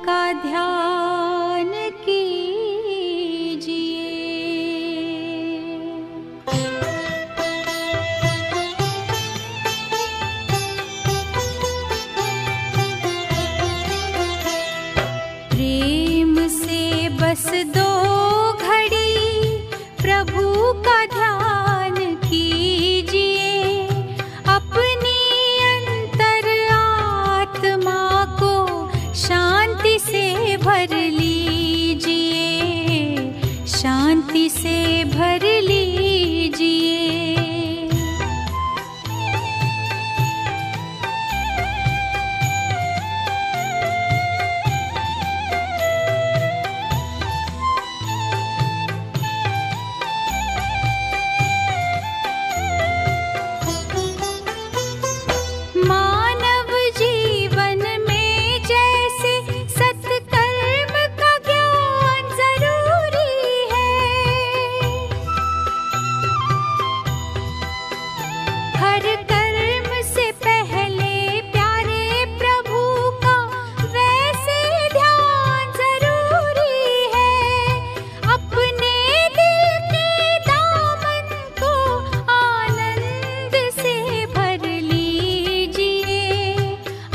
का ध्यान कीजिए। प्रेम से बस दो घड़ी प्रभु का ध्यान कीजिए। अपनी अंतर आत्मा को शांति से भर लीजिए, शांति से भर लीजिए। मानव जीवन में जैसे सत्कर्म का ज्ञान जरूरी है, हर कर्म से पहले प्यारे प्रभु का वैसे ध्यान जरूरी है। अपने दिल के दामन को आनंद से भर लीजिए,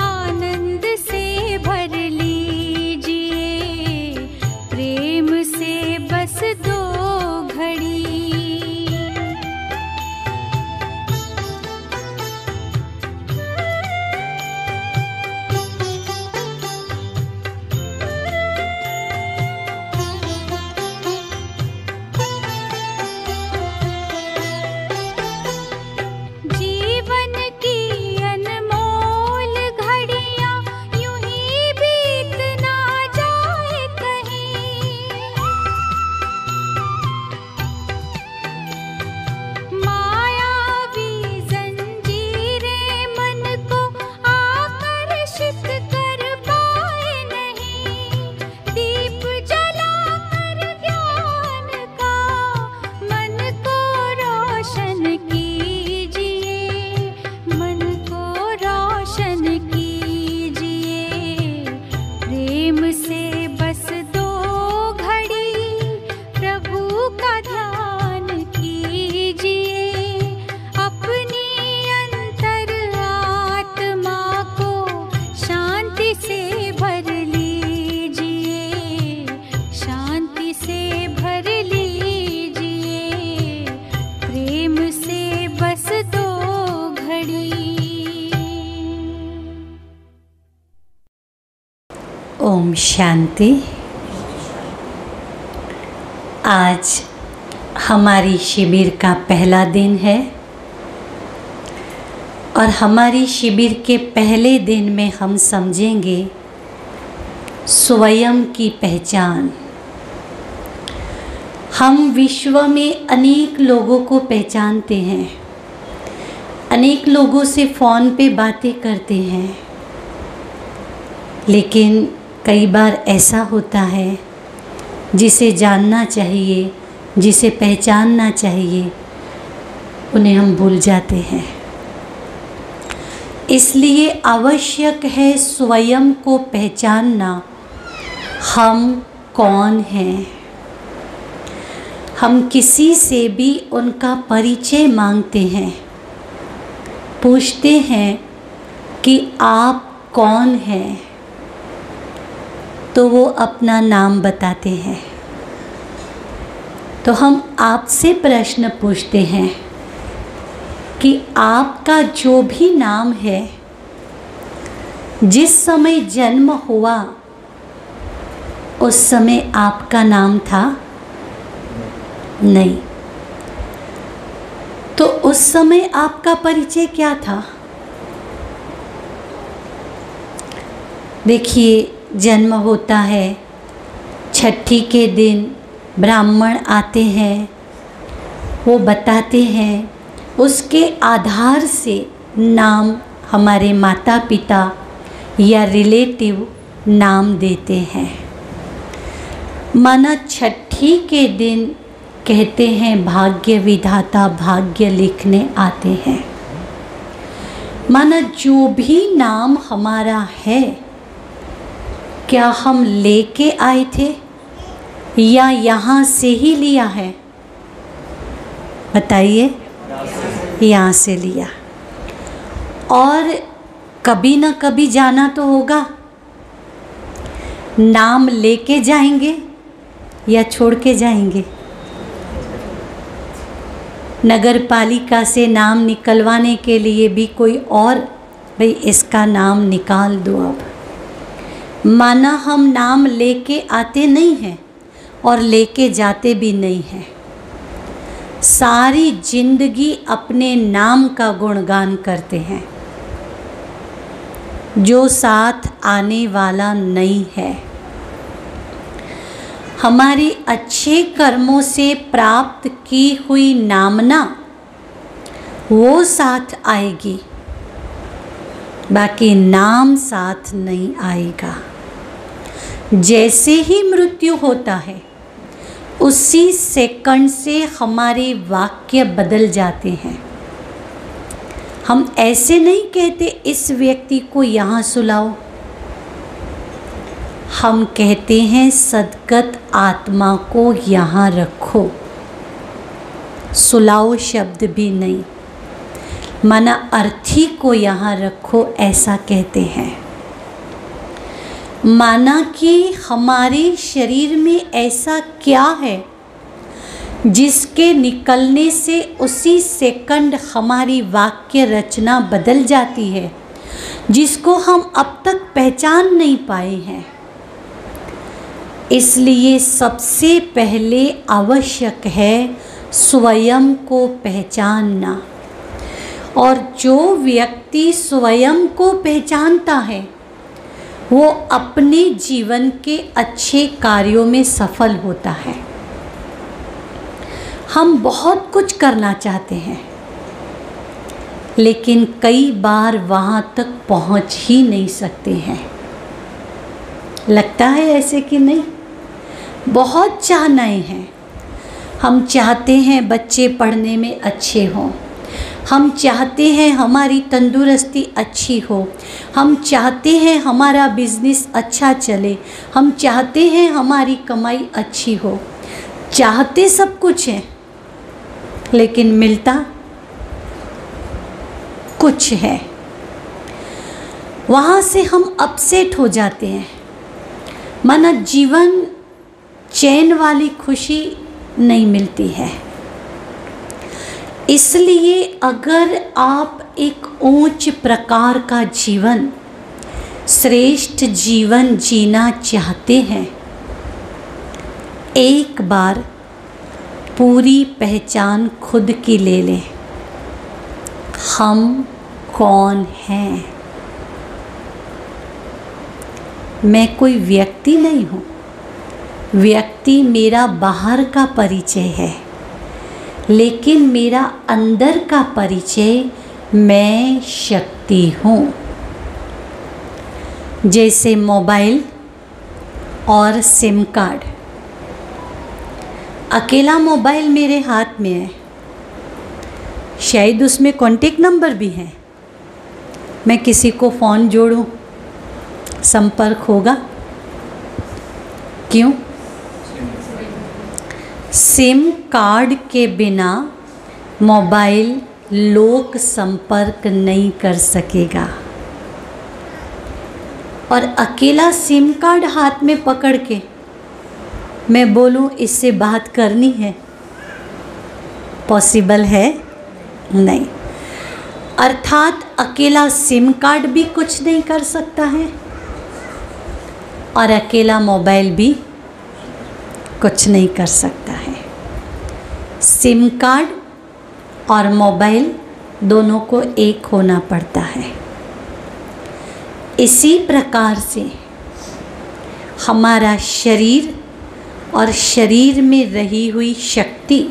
आनंद से भर लीजिए। प्रेम से बस दो घड़ी। जीवन की अनमोल घड़ियां यूं ही बीत ना जाए कहीं। मायावी जंजीरें मन को आकर्षित कर पाए नहीं। दीप जलाकर ज्ञान का मन को रोशन कीजिए, मन को रोशन कीजिए। प्रेम से बस दो घड़ी प्रभु का ध्यान कीजिए। अपनी अंतर आत्मा को शांति से भर लीजिए, शांति से भर लीजिए। प्रेम से बस दो घड़ी। ओम शांति। आज हमारी शिविर का पहला दिन है और हमारी शिविर के पहले दिन में हम समझेंगे स्वयं की पहचान। हम विश्व में अनेक लोगों को पहचानते हैं, अनेक लोगों से फ़ोन पे बातें करते हैं, लेकिन कई बार ऐसा होता है जिसे जानना चाहिए, जिसे पहचानना चाहिए, उन्हें हम भूल जाते हैं। इसलिए आवश्यक है स्वयं को पहचानना। हम कौन हैं? हम किसी से भी उनका परिचय मांगते हैं, पूछते हैं कि आप कौन हैं, तो वो अपना नाम बताते हैं। तो हम आपसे प्रश्न पूछते हैं कि आपका जो भी नाम है, जिस समय जन्म हुआ उस समय आपका नाम था? नहीं। तो उस समय आपका परिचय क्या था? देखिए, जन्म होता है, छठी के दिन ब्राह्मण आते हैं, वो बताते हैं, उसके आधार से नाम हमारे माता पिता या रिलेटिव नाम देते हैं। माना छठी के दिन कहते हैं भाग्य विधाता भाग्य लिखने आते हैं। माना जो भी नाम हमारा है क्या हम लेके आए थे या यहाँ से ही लिया है? बताइए। यहाँ से लिया। और कभी ना कभी जाना तो होगा। नाम लेके जाएंगे या छोड़ के जाएंगे? नगर पालिका से नाम निकलवाने के लिए भी कोई और, भाई इसका नाम निकाल दो अब। माना हम नाम लेके आते नहीं हैं और लेके जाते भी नहीं हैं। सारी जिंदगी अपने नाम का गुणगान करते हैं जो साथ आने वाला नहीं है। हमारे अच्छे कर्मों से प्राप्त की हुई नामना वो साथ आएगी, बाकी नाम साथ नहीं आएगा। जैसे ही मृत्यु होता है उसी सेकंड से हमारे वाक्य बदल जाते हैं। हम ऐसे नहीं कहते इस व्यक्ति को यहाँ सुलाओ, हम कहते हैं सद्गत आत्मा को यहाँ रखो। सुलाओ शब्द भी नहीं, माना अर्थी को यहाँ रखो, ऐसा कहते हैं। माना कि हमारे शरीर में ऐसा क्या है जिसके निकलने से उसी सेकंड हमारी वाक्य रचना बदल जाती है, जिसको हम अब तक पहचान नहीं पाए हैं। इसलिए सबसे पहले आवश्यक है स्वयं को पहचानना। और जो व्यक्ति स्वयं को पहचानता है वो अपने जीवन के अच्छे कार्यों में सफल होता है। हम बहुत कुछ करना चाहते हैं लेकिन कई बार वहाँ तक पहुँच ही नहीं सकते हैं। लगता है ऐसे कि नहीं? बहुत चाहनाएं हैं। हम चाहते हैं बच्चे पढ़ने में अच्छे हों, हम चाहते हैं हमारी तंदुरुस्ती अच्छी हो, हम चाहते हैं हमारा बिजनेस अच्छा चले, हम चाहते हैं हमारी कमाई अच्छी हो। चाहते सब कुछ है लेकिन मिलता कुछ है। वहाँ से हम अपसेट हो जाते हैं, माना जीवन चैन वाली खुशी नहीं मिलती है। इसलिए अगर आप एक ऊंच प्रकार का जीवन, श्रेष्ठ जीवन जीना चाहते हैं, एक बार पूरी पहचान खुद की ले लें। हम कौन हैं? मैं कोई व्यक्ति नहीं हूँ। व्यक्ति मेरा बाहर का परिचय है, लेकिन मेरा अंदर का परिचय मैं शक्ति हूँ। जैसे मोबाइल और सिम कार्ड। अकेला मोबाइल मेरे हाथ में है, शायद उसमें कॉन्टेक्ट नंबर भी है। मैं किसी को फ़ोन जोड़ूं, संपर्क होगा? क्यों? सिम कार्ड के बिना मोबाइल लोक संपर्क नहीं कर सकेगा। और अकेला सिम कार्ड हाथ में पकड़ के मैं बोलूं इससे बात करनी है, पॉसिबल है? नहीं। अर्थात अकेला सिम कार्ड भी कुछ नहीं कर सकता है और अकेला मोबाइल भी कुछ नहीं कर सकता है। सिम कार्ड और मोबाइल दोनों को एक होना पड़ता है। इसी प्रकार से हमारा शरीर और शरीर में रही हुई शक्ति,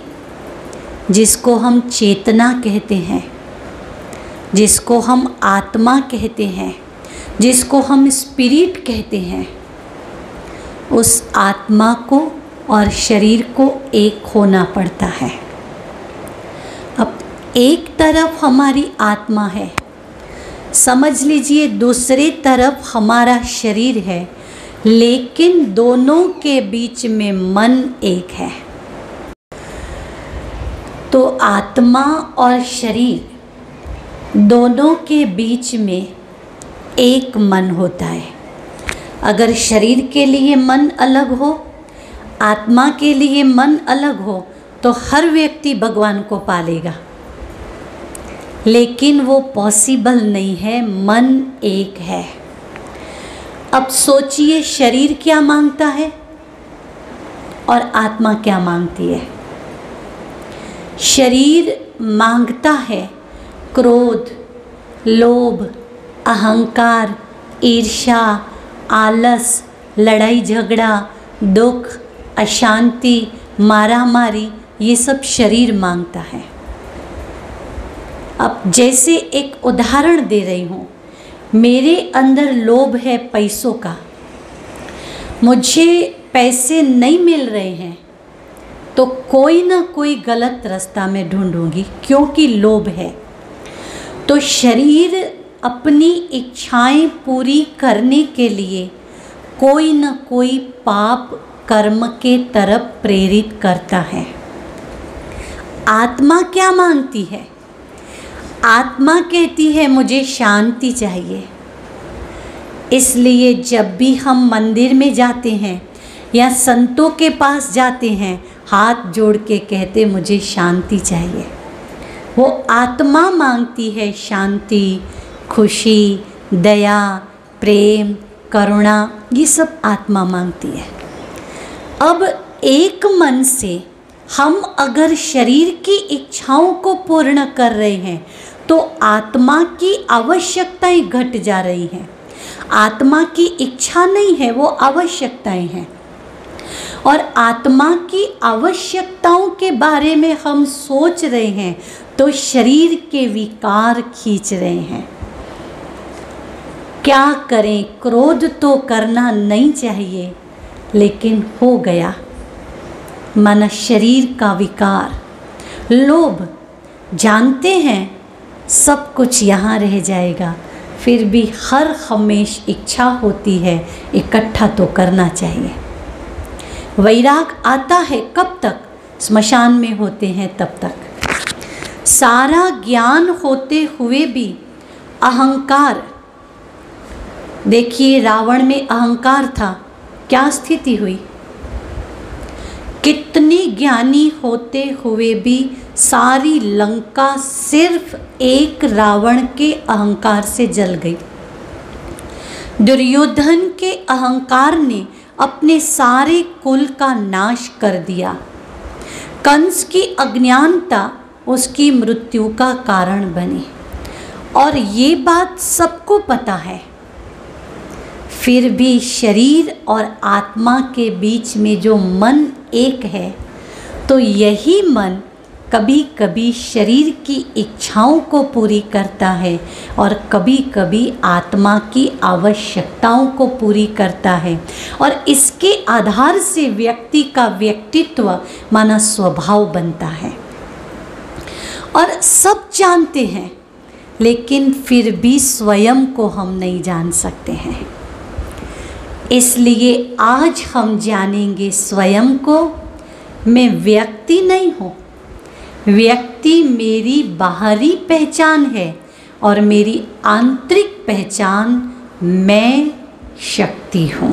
जिसको हम चेतना कहते हैं, जिसको हम आत्मा कहते हैं, जिसको हम स्पिरिट कहते हैं, उस आत्मा को और शरीर को एक होना पड़ता है। अब एक तरफ हमारी आत्मा है, समझ लीजिए दूसरे तरफ हमारा शरीर है, लेकिन दोनों के बीच में मन एक है। तो आत्मा और शरीर दोनों के बीच में एक मन होता है। अगर शरीर के लिए मन अलग हो, आत्मा के लिए मन अलग हो, तो हर व्यक्ति भगवान को पालेगा, लेकिन वो पॉसिबल नहीं है। मन एक है। अब सोचिए, शरीर क्या मांगता है और आत्मा क्या मांगती है। शरीर मांगता है क्रोध, लोभ, अहंकार, ईर्ष्या, आलस, लड़ाई झगड़ा, दुख, अशांति, मारामारी, ये सब शरीर मांगता है। अब जैसे एक उदाहरण दे रही हूँ, मेरे अंदर लोभ है पैसों का, मुझे पैसे नहीं मिल रहे हैं, तो कोई ना कोई गलत रास्ता में ढूंढूंगी, क्योंकि लोभ है। तो शरीर अपनी इच्छाएं पूरी करने के लिए कोई न कोई पाप कर्म के तरफ प्रेरित करता है। आत्मा क्या मांगती है? आत्मा कहती है मुझे शांति चाहिए। इसलिए जब भी हम मंदिर में जाते हैं या संतों के पास जाते हैं, हाथ जोड़ के कहते मुझे शांति चाहिए। वो आत्मा मांगती है शांति, खुशी, दया, प्रेम, करुणा, ये सब आत्मा मांगती है। अब एक मन से हम अगर शरीर की इच्छाओं को पूर्ण कर रहे हैं, तो आत्मा की आवश्यकताएं घट जा रही हैं। आत्मा की इच्छा नहीं है, वो आवश्यकताएं हैं। और आत्मा की आवश्यकताओं के बारे में हम सोच रहे हैं, तो शरीर के विकार खींच रहे हैं। क्या करें? क्रोध तो करना नहीं चाहिए, लेकिन हो गया। मन शरीर का विकार, लोभ, जानते हैं सब कुछ यहाँ रह जाएगा, फिर भी हर हमेश इच्छा होती है इकट्ठा तो करना चाहिए। वैराग आता है कब तक? स्मशान में होते हैं तब तक। सारा ज्ञान होते हुए भी अहंकार, देखिए रावण में अहंकार था, क्या स्थिति हुई? कितनी ज्ञानी होते हुए भी सारी लंका सिर्फ एक रावण के अहंकार से जल गई। दुर्योधन के अहंकार ने अपने सारे कुल का नाश कर दिया। कंस की अज्ञानता उसकी मृत्यु का कारण बनी, और ये बात सबको पता है। फिर भी शरीर और आत्मा के बीच में जो मन एक है, तो यही मन कभी कभी शरीर की इच्छाओं को पूरी करता है और कभी कभी आत्मा की आवश्यकताओं को पूरी करता है। और इसके आधार से व्यक्ति का व्यक्तित्व माना स्वभाव बनता है। और सब जानते हैं, लेकिन फिर भी स्वयं को हम नहीं जान सकते हैं। इसलिए आज हम जानेंगे स्वयं को। मैं व्यक्ति नहीं हूँ, व्यक्ति मेरी बाहरी पहचान है, और मेरी आंतरिक पहचान मैं शक्ति हूँ।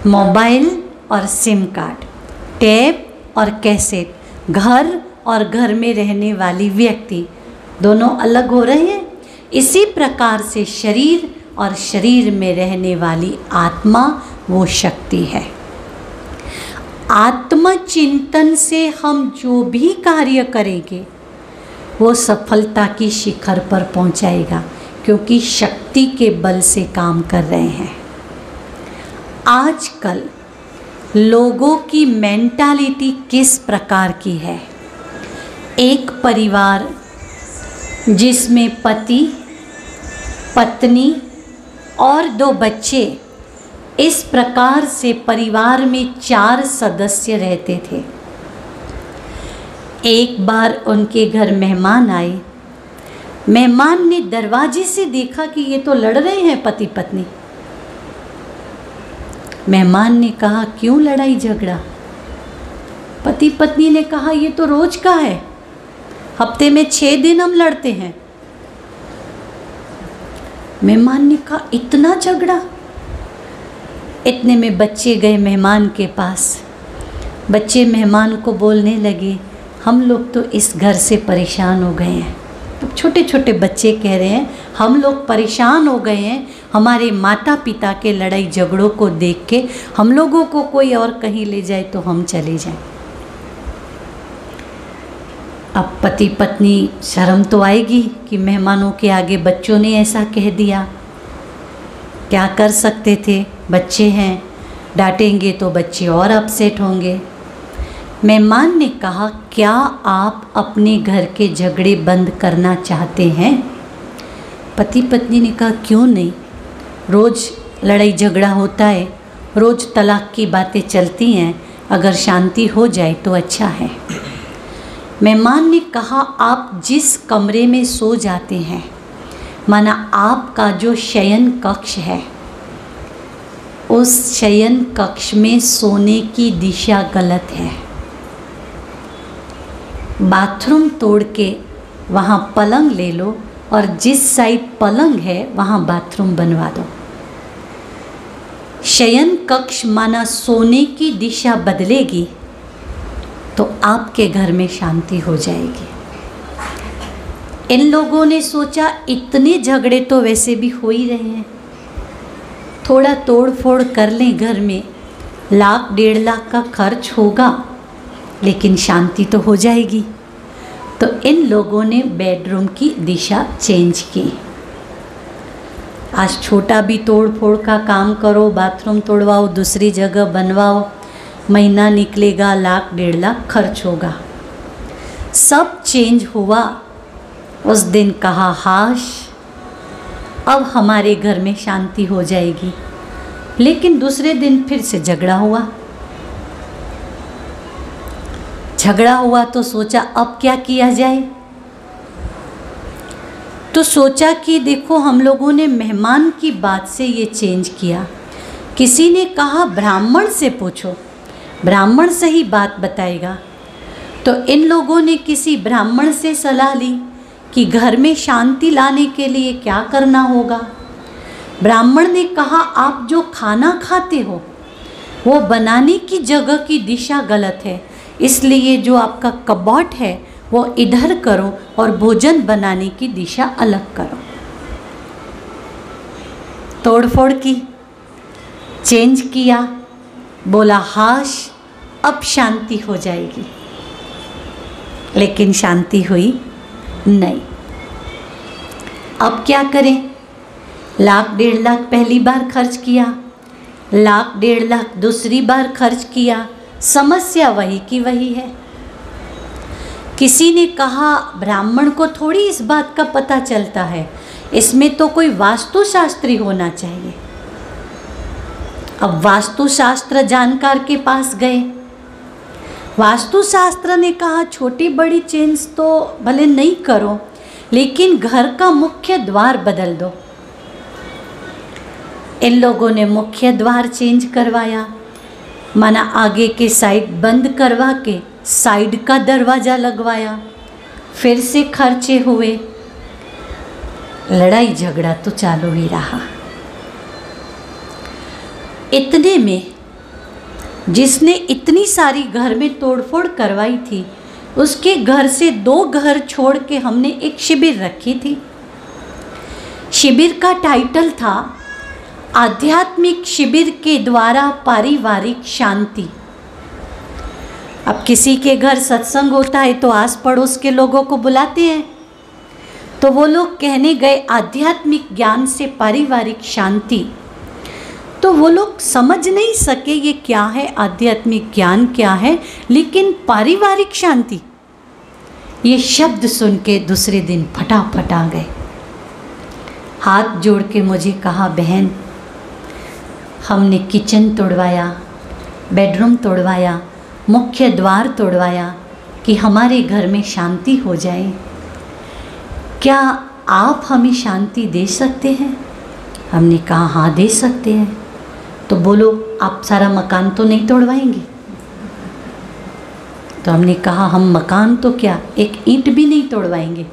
मोबाइल और सिम कार्ड, टैप और कैसेट, घर और घर में रहने वाली व्यक्ति, दोनों अलग हो रहे हैं। इसी प्रकार से शरीर और शरीर में रहने वाली आत्मा वो शक्ति है। आत्मचिंतन से हम जो भी कार्य करेंगे वो सफलता की शिखर पर पहुंचाएगा, क्योंकि शक्ति के बल से काम कर रहे हैं। आजकल लोगों की मेंटालिटी किस प्रकार की है? एक परिवार जिसमें पति, पत्नी और 2 बच्चे, इस प्रकार से परिवार में 4 सदस्य रहते थे। एक बार उनके घर मेहमान आए। मेहमान ने दरवाजे से देखा कि ये तो लड़ रहे हैं पति पत्नी। मेहमान ने कहा, क्यों लड़ाई झगड़ा? पति पत्नी ने कहा, ये तो रोज का है, हफ्ते में 6 दिन हम लड़ते हैं। मेहमान ने कहा, इतना झगड़ा? इतने में बच्चे गए मेहमान के पास। बच्चे मेहमान को बोलने लगे, हम लोग तो इस घर से परेशान हो गए हैं। तो छोटे छोटे बच्चे कह रहे हैं, हम लोग परेशान हो गए हैं हमारे माता पिता के लड़ाई झगड़ों को देख के, हम लोगों को कोई और कहीं ले जाए तो हम चले जाएं। अब पति पत्नी शर्म तो आएगी कि मेहमानों के आगे बच्चों ने ऐसा कह दिया। क्या कर सकते थे, बच्चे हैं, डांटेंगे तो बच्चे और अपसेट होंगे। मेहमान ने कहा, क्या आप अपने घर के झगड़े बंद करना चाहते हैं? पति पत्नी ने कहा, क्यों नहीं, रोज़ लड़ाई झगड़ा होता है, रोज़ तलाक की बातें चलती हैं, अगर शांति हो जाए तो अच्छा है। मेहमान ने कहा, आप जिस कमरे में सो जाते हैं, माना आपका जो शयन कक्ष है, उस शयन कक्ष में सोने की दिशा गलत है। बाथरूम तोड़ के वहाँ पलंग ले लो और जिस साइड पलंग है वहाँ बाथरूम बनवा दो। शयन कक्ष माना सोने की दिशा बदलेगी तो आपके घर में शांति हो जाएगी। इन लोगों ने सोचा, इतने झगड़े तो वैसे भी हो ही रहे हैं, थोड़ा तोड़ फोड़ कर लें घर में, 1 डेढ़ लाख का खर्च होगा लेकिन शांति तो हो जाएगी। तो इन लोगों ने बेडरूम की दिशा चेंज की। आज छोटा भी तोड़ फोड़ का काम करो, बाथरूम तोड़वाओ, दूसरी जगह बनवाओ, महीना निकलेगा, 1 डेढ़ लाख खर्च होगा। सब चेंज हुआ। उस दिन कहा, हाश अब हमारे घर में शांति हो जाएगी। लेकिन दूसरे दिन फिर से झगड़ा हुआ। झगड़ा हुआ तो सोचा अब क्या किया जाए। तो सोचा कि देखो, हम लोगों ने मेहमान की बात से ये चेंज किया। किसी ने कहा ब्राह्मण से पूछो, ब्राह्मण सही बात बताएगा। तो इन लोगों ने किसी ब्राह्मण से सलाह ली कि घर में शांति लाने के लिए क्या करना होगा। ब्राह्मण ने कहा, आप जो खाना खाते हो वो बनाने की जगह की दिशा गलत है, इसलिए जो आपका कबॉट है वो इधर करो और भोजन बनाने की दिशा अलग करो। तोड़फोड़ की, चेंज किया, बोला हाश अब शांति हो जाएगी। लेकिन शांति हुई नहीं। अब क्या करें? 1 डेढ़ लाख पहली बार खर्च किया, 1 डेढ़ लाख दूसरी बार खर्च किया, समस्या वही की वही है। किसी ने कहा ब्राह्मण को थोड़ी इस बात का पता चलता है, इसमें तो कोई वास्तुशास्त्री होना चाहिए। अब वास्तुशास्त्र जानकार के पास गए। वास्तुशास्त्र ने कहा छोटी बड़ी चेंज तो भले नहीं करो, लेकिन घर का मुख्य द्वार बदल दो। इन लोगों ने मुख्य द्वार चेंज करवाया, माना आगे के साइड बंद करवा के साइड का दरवाज़ा लगवाया। फिर से खर्चे हुए, लड़ाई झगड़ा तो चालू ही रहा। इतने में जिसने इतनी सारी घर में तोड़फोड़ करवाई थी, उसके घर से 2 घर छोड़ के हमने एक शिविर रखी थी। शिविर का टाइटल था आध्यात्मिक शिविर के द्वारा पारिवारिक शांति। अब किसी के घर सत्संग होता है तो आस पड़ोस के लोगों को बुलाते हैं, तो वो लोग कहने गए आध्यात्मिक ज्ञान से पारिवारिक शांति। तो वो लोग समझ नहीं सके ये क्या है, आध्यात्मिक ज्ञान क्या है, लेकिन पारिवारिक शांति ये शब्द सुन के दूसरे दिन फटाफट आ गए। हाथ जोड़ के मुझे कहा, बहन हमने किचन तोड़वाया, बेडरूम तोड़वाया, मुख्य द्वार तोड़वाया कि हमारे घर में शांति हो जाए, क्या आप हमें शांति दे सकते हैं? हमने कहा हाँ दे सकते हैं। तो बोलो आप सारा मकान तो नहीं तोड़वाएंगे? तो हमने कहा हम मकान तो क्या, एक ईंट भी नहीं तोड़वाएंगे।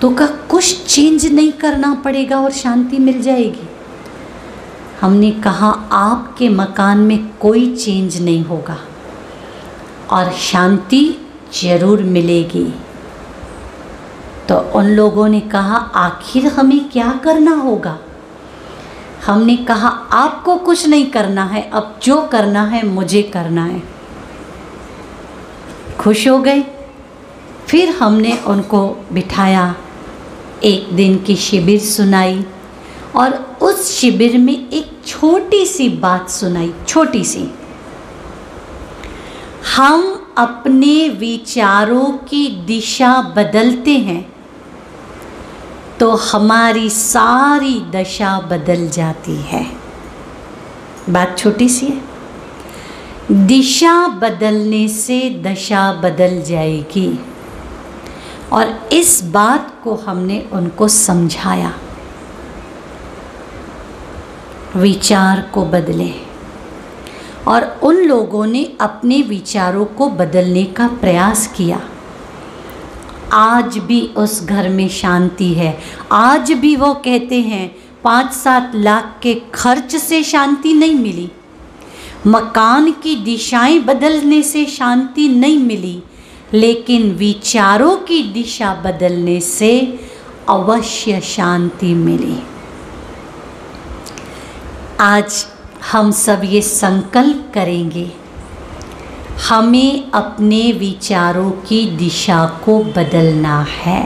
तो का कुछ चेंज नहीं करना पड़ेगा और शांति मिल जाएगी? हमने कहा आपके मकान में कोई चेंज नहीं होगा और शांति जरूर मिलेगी। तो उन लोगों ने कहा आखिर हमें क्या करना होगा? हमने कहा आपको कुछ नहीं करना है, अब जो करना है मुझे करना है। खुश हो गए। फिर हमने उनको बिठाया, एक दिन की शिविर सुनाई और उस शिविर में एक छोटी सी बात सुनाई, छोटी सी। हम अपने विचारों की दिशा बदलते हैं तो हमारी सारी दशा बदल जाती है। बात छोटी सी है, दिशा बदलने से दशा बदल जाएगी। और इस बात को हमने उनको समझाया। विचार को बदलें, और उन लोगों ने अपने विचारों को बदलने का प्रयास किया। आज भी उस घर में शांति है। आज भी वो कहते हैं 5-7 लाख के खर्च से शांति नहीं मिली, मकान की दिशाएं बदलने से शांति नहीं मिली, लेकिन विचारों की दिशा बदलने से अवश्य शांति मिली। आज हम सब ये संकल्प करेंगे, हमें अपने विचारों की दिशा को बदलना है।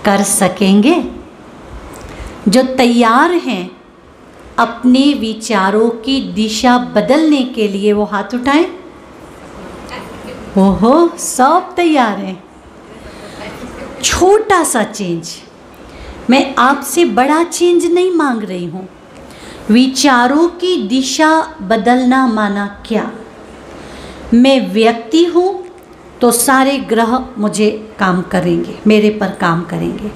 कर सकेंगे? जो तैयार हैं अपने विचारों की दिशा बदलने के लिए वो हाथ उठाएं। ओहो, सब तैयार हैं। छोटा सा चेंज, मैं आपसे बड़ा चेंज नहीं मांग रही हूँ। विचारों की दिशा बदलना माना क्या? मैं व्यक्ति हूँ तो सारे ग्रह मुझे काम करेंगे, मेरे पर काम करेंगे,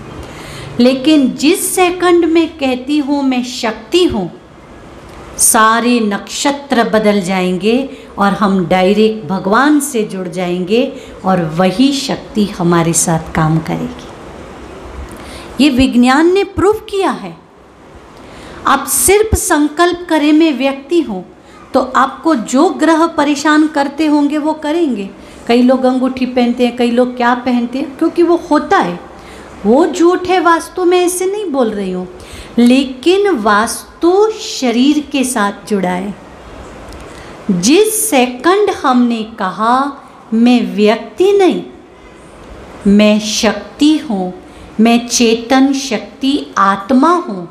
लेकिन जिस सेकंड में कहती हूँ मैं शक्ति हूँ, सारे नक्षत्र बदल जाएंगे और हम डायरेक्ट भगवान से जुड़ जाएंगे और वही शक्ति हमारे साथ काम करेगी। ये विज्ञान ने प्रूव किया है। आप सिर्फ संकल्प करें मैं व्यक्ति हूँ तो आपको जो ग्रह परेशान करते होंगे वो करेंगे। कई लोग अंगूठी पहनते हैं, कई लोग क्या पहनते हैं, क्योंकि वो होता है। वो झूठ है, वास्तु में ऐसे नहीं बोल रही हूँ, लेकिन वास्तु शरीर के साथ जुड़ा है। जिस सेकंड हमने कहा मैं व्यक्ति नहीं, मैं शक्ति हूँ, मैं चेतन शक्ति आत्मा हूँ,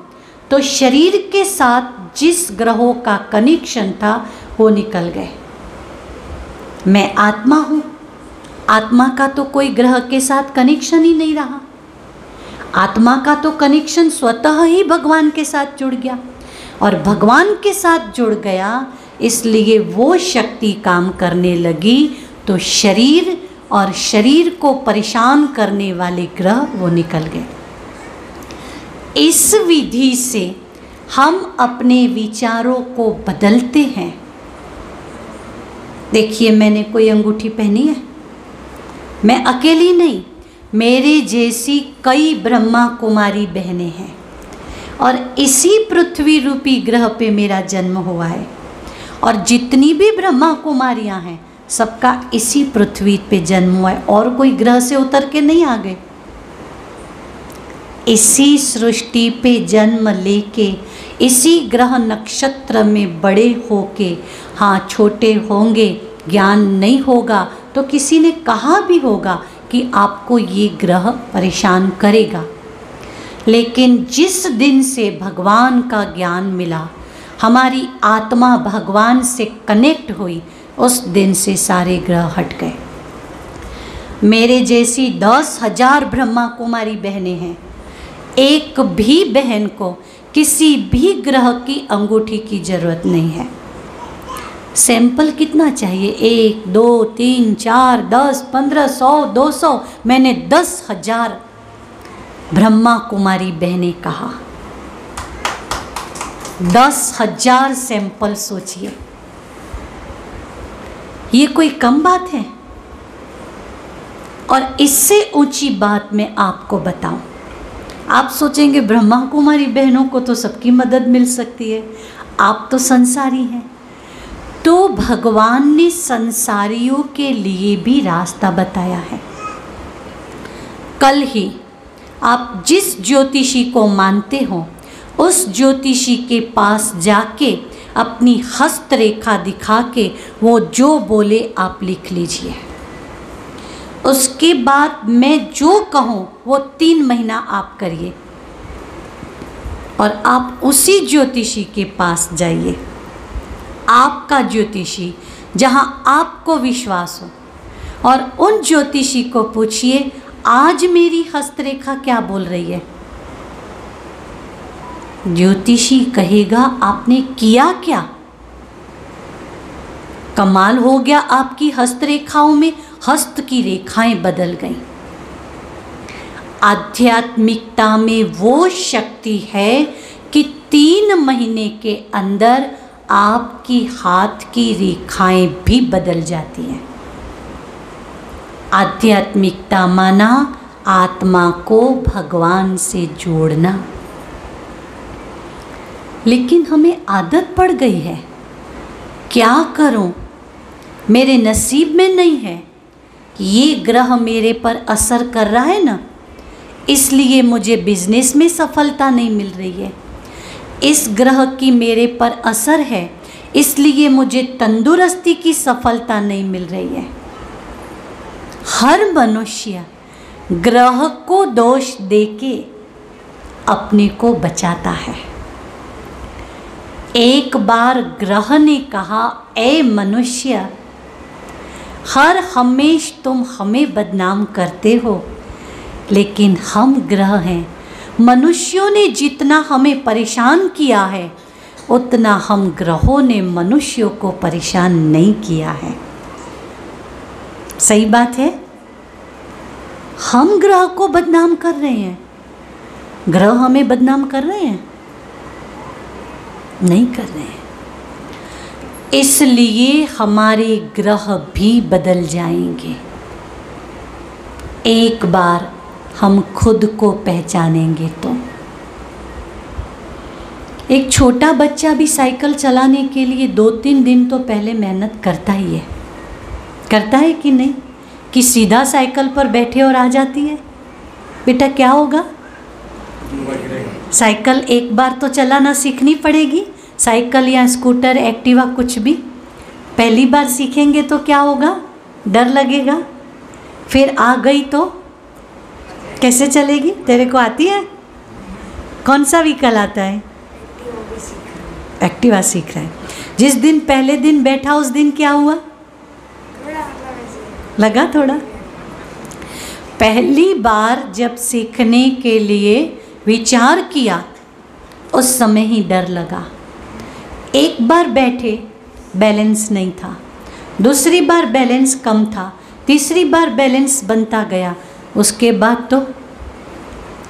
तो शरीर के साथ जिस ग्रहों का कनेक्शन था वो निकल गए। मैं आत्मा हूँ, आत्मा का तो कोई ग्रह के साथ कनेक्शन ही नहीं रहा। आत्मा का तो कनेक्शन स्वतः ही भगवान के साथ जुड़ गया, और भगवान के साथ जुड़ गया इसलिए वो शक्ति काम करने लगी, तो शरीर और शरीर को परेशान करने वाले ग्रह वो निकल गए। इस विधि से हम अपने विचारों को बदलते हैं। देखिए, मैंने कोई अंगूठी पहनी है, मैं अकेली नहीं, मेरे जैसी कई ब्रह्मा कुमारी बहनें हैं, और इसी पृथ्वी रूपी ग्रह पे मेरा जन्म हुआ है, और जितनी भी ब्रह्मा कुमारियां हैं सबका इसी पृथ्वी पे जन्म हुआ है, और कोई ग्रह से उतर के नहीं आ गए। इसी सृष्टि पे जन्म लेके, इसी ग्रह नक्षत्र में बड़े होके, हाँ छोटे होंगे, ज्ञान नहीं होगा तो किसी ने कहा भी होगा कि आपको ये ग्रह परेशान करेगा, लेकिन जिस दिन से भगवान का ज्ञान मिला, हमारी आत्मा भगवान से कनेक्ट हुई, उस दिन से सारे ग्रह हट गए। मेरे जैसी 10,000 ब्रह्मा कुमारी बहनें हैं, एक भी बहन को किसी भी ग्रह की अंगूठी की जरूरत नहीं है। सैंपल कितना चाहिए? 1, 2, 3, 4, 10, 15, 100, 200, मैंने 10,000 ब्रह्मा कुमारी बहनें कहा। 10,000 सैंपल सोचिए, ये कोई कम बात है? और इससे ऊंची बात मैं आपको बताऊं, आप सोचेंगे ब्रह्मा कुमारी बहनों को तो सबकी मदद मिल सकती है, आप तो संसारी हैं। तो भगवान ने संसारियों के लिए भी रास्ता बताया है। कल ही आप जिस ज्योतिषी को मानते हो उस ज्योतिषी के पास जाके अपनी हस्तरेखा दिखा के वो जो बोले आप लिख लीजिए। उसके बाद मैं जो कहूँ वो 3 महीना आप करिए और आप उसी ज्योतिषी के पास जाइए, आपका ज्योतिषी जहाँ आपको विश्वास हो, और उन ज्योतिषी को पूछिए आज मेरी हस्तरेखा क्या बोल रही है। ज्योतिषी कहेगा आपने किया क्या? कमाल हो गया, आपकी हस्तरेखाओं में हस्त की रेखाएं बदल गईं। आध्यात्मिकता में वो शक्ति है कि 3 महीने के अंदर आपकी हाथ की रेखाएं भी बदल जाती हैं। आध्यात्मिकता माना आत्मा को भगवान से जोड़ना। लेकिन हमें आदत पड़ गई है, क्या करूं, मेरे नसीब में नहीं है, ये ग्रह मेरे पर असर कर रहा है ना, इसलिए मुझे बिजनेस में सफलता नहीं मिल रही है। इस ग्रह की मेरे पर असर है, इसलिए मुझे तंदुरुस्ती की सफलता नहीं मिल रही है। हर मनुष्य ग्रह को दोष देके अपने को बचाता है। एक बार ग्रह ने कहा, ए मनुष्य, हर हमेश तुम हमें बदनाम करते हो, लेकिन हम ग्रह हैं, मनुष्यों ने जितना हमें परेशान किया है उतना हम ग्रहों ने मनुष्यों को परेशान नहीं किया है। सही बात है, हम ग्रह को बदनाम कर रहे हैं, ग्रह हमें बदनाम कर रहे हैं? नहीं कर रहे हैं। इसलिए हमारे ग्रह भी बदल जाएंगे। एक बार हम खुद को पहचानेंगे तो। एक छोटा बच्चा भी साइकिल चलाने के लिए 2-3 दिन तो पहले मेहनत करता ही है, करता है कि नहीं? कि सीधा साइकिल पर बैठे और आ जाती है। बेटा क्या होगा, साइकिल एक बार तो चलाना सीखनी पड़ेगी, साइकिल या स्कूटर एक्टिवा कुछ भी। पहली बार सीखेंगे तो क्या होगा, डर लगेगा, फिर आ गई तो कैसे चलेगी? तेरे को आती है? कौन सा व्हीकल आता है? एक्टिवा सीख रहा है। जिस दिन पहले दिन बैठा उस दिन क्या हुआ, लगा थोड़ा? पहली बार जब सीखने के लिए विचार किया उस समय ही डर लगा। एक बार बैठे बैलेंस नहीं था, दूसरी बार बैलेंस कम था, तीसरी बार बैलेंस बनता गया, उसके बाद तो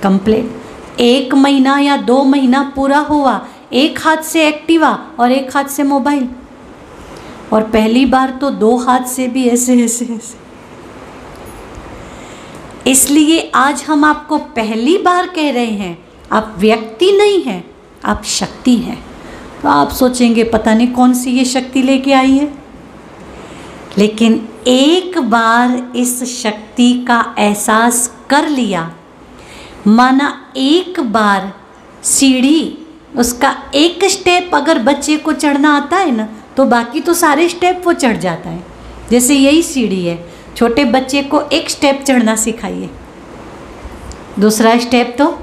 कंप्लीट 1 महीना या 2 महीना पूरा हुआ, एक हाथ से एक्टिवा और एक हाथ से मोबाइल, और पहली बार तो 2 हाथ से भी ऐसे ऐसे ऐसे। इसलिए आज हम आपको पहली बार कह रहे हैं, आप व्यक्ति नहीं हैं, आप शक्ति हैं। तो आप सोचेंगे पता नहीं कौन सी ये शक्ति लेके आई है, लेकिन एक बार इस शक्ति का एहसास कर लिया, माना एक बार सीढ़ी, उसका एक स्टेप अगर बच्चे को चढ़ना आता है ना, तो बाकी तो सारे स्टेप वो चढ़ जाता है। जैसे यही सीढ़ी है, छोटे बच्चे को एक स्टेप चढ़ना सिखाइए, दूसरा स्टेप तो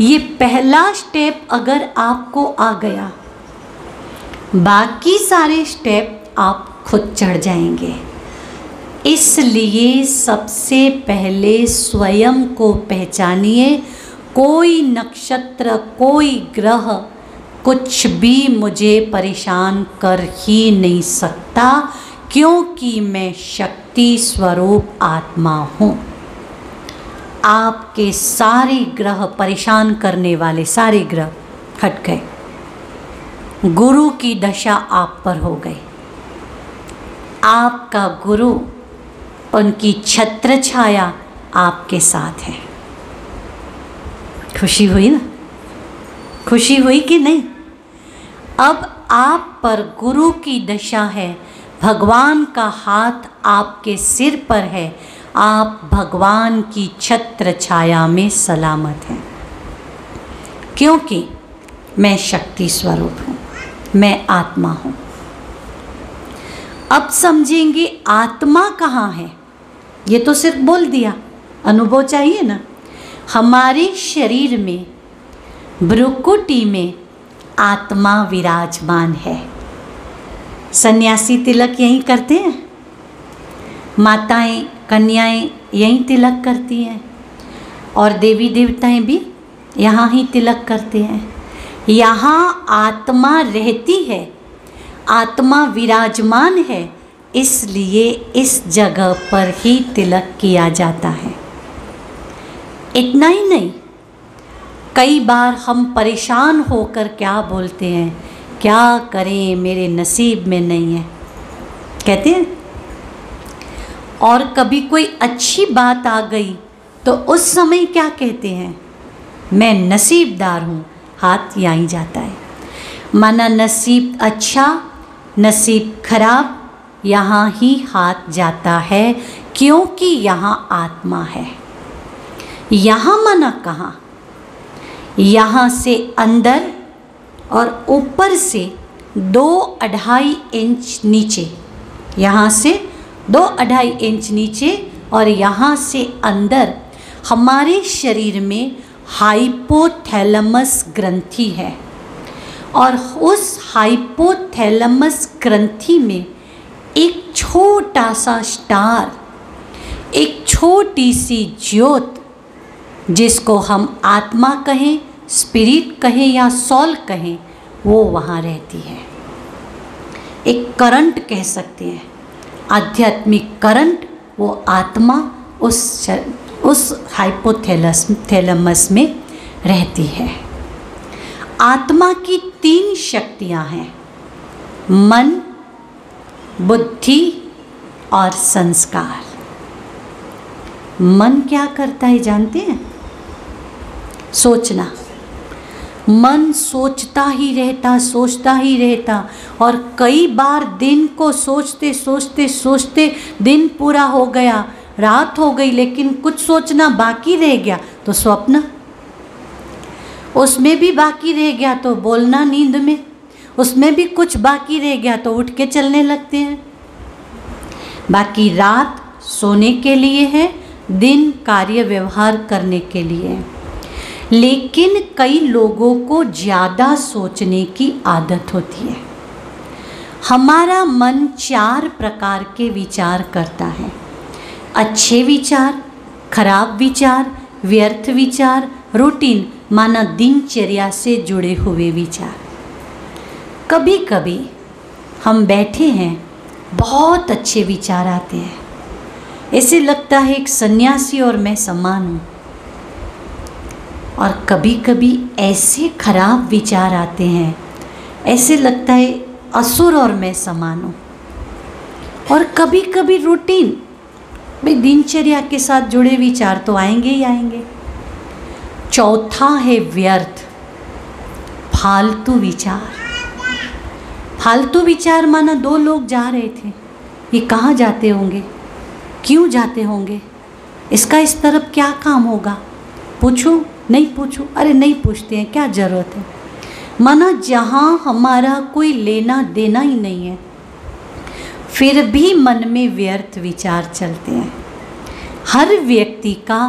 ये पहला स्टेप अगर आपको आ गया, बाकी सारे स्टेप आप खुद चढ़ जाएंगे। इसलिए सबसे पहले स्वयं को पहचानिए। कोई नक्षत्र, कोई ग्रह कुछ भी मुझे परेशान कर ही नहीं सकता, क्योंकि मैं शक्ति स्वरूप आत्मा हूँ। आपके सारे ग्रह परेशान करने वाले सारे ग्रह हट गए। गुरु की दशा आप पर हो गई। आपका गुरु, उनकी छत्र छाया आपके साथ है। खुशी हुई ना? खुशी हुई कि नहीं? अब आप पर गुरु की दशा है, भगवान का हाथ आपके सिर पर है, आप भगवान की छत्र छाया में सलामत हैं। क्योंकि मैं शक्ति स्वरूप हूँ, मैं आत्मा हूँ। अब समझेंगे आत्मा कहाँ है। ये तो सिर्फ बोल दिया, अनुभव चाहिए ना। हमारे शरीर में, भ्रुकुटी में आत्मा विराजमान है। सन्यासी तिलक यहीं करते हैं, माताएं कन्याएं यहीं तिलक करती हैं, और देवी देवताएं भी यहाँ ही तिलक करते हैं। यहाँ आत्मा रहती है, आत्मा विराजमान है, इसलिए इस जगह पर ही तिलक किया जाता है। इतना ही नहीं, कई बार हम परेशान होकर क्या बोलते हैं, क्या करें मेरे नसीब में नहीं है, कहते हैं। और कभी कोई अच्छी बात आ गई तो उस समय क्या कहते हैं, मैं नसीबदार हूँ, हाथ यहाँ जाता है। माना नसीब अच्छा, नसीब खराब, यहाँ ही हाथ जाता है, क्योंकि यहाँ आत्मा है। यहाँ माना कहाँ? यहाँ से अंदर और ऊपर से 2-2.5 इंच नीचे, यहाँ से 2-2.5 इंच नीचे और यहाँ से अंदर हमारे शरीर में हाइपोथैलेमस ग्रंथि है। और उस हाइपोथैलेमस ग्रंथि में एक छोटा सा स्टार, एक छोटी सी ज्योत, जिसको हम आत्मा कहें, स्पिरिट कहें या सॉल कहें, वो वहाँ रहती है। एक करंट कह सकते हैं, आध्यात्मिक करंट, वो आत्मा उस हाइपोथैलेमस में रहती है। आत्मा की 3 शक्तियाँ हैं, मन, बुद्धि और संस्कार। मन क्या करता है जानते हैं? सोचना। मन सोचता ही रहता, सोचता ही रहता, और कई बार दिन को सोचते सोचते सोचते दिन पूरा हो गया, रात हो गई, लेकिन कुछ सोचना बाकी रह गया तो स्वप्न, उसमें भी बाकी रह गया तो बोलना नींद में, उसमें भी कुछ बाकी रह गया तो उठ के चलने लगते हैं। बाकी रात सोने के लिए है, दिन कार्य व्यवहार करने के लिए है। लेकिन कई लोगों को ज़्यादा सोचने की आदत होती है। हमारा मन 4 प्रकार के विचार करता है, अच्छे विचार, खराब विचार, व्यर्थ विचार, रूटीन माना दिनचर्या से जुड़े हुए विचार। कभी कभी हम बैठे हैं, बहुत अच्छे विचार आते हैं, ऐसे लगता है एक सन्यासी और मैं समान हूँ। और कभी कभी ऐसे खराब विचार आते हैं, ऐसे लगता है असुर और मैं समान हूँ। और कभी कभी रूटीन, भाई दिनचर्या के साथ जुड़े विचार तो आएंगे ही आएंगे। चौथा है व्यर्थ, फालतू विचार। फालतू विचार माना 2 लोग जा रहे थे, ये कहाँ जाते होंगे, क्यों जाते होंगे, इसका इस तरफ क्या काम होगा, पूछूं नहीं पूछूं, अरे नहीं पूछते हैं, क्या ज़रूरत है। माना जहाँ हमारा कोई लेना देना ही नहीं है, फिर भी मन में व्यर्थ विचार चलते हैं। हर व्यक्ति का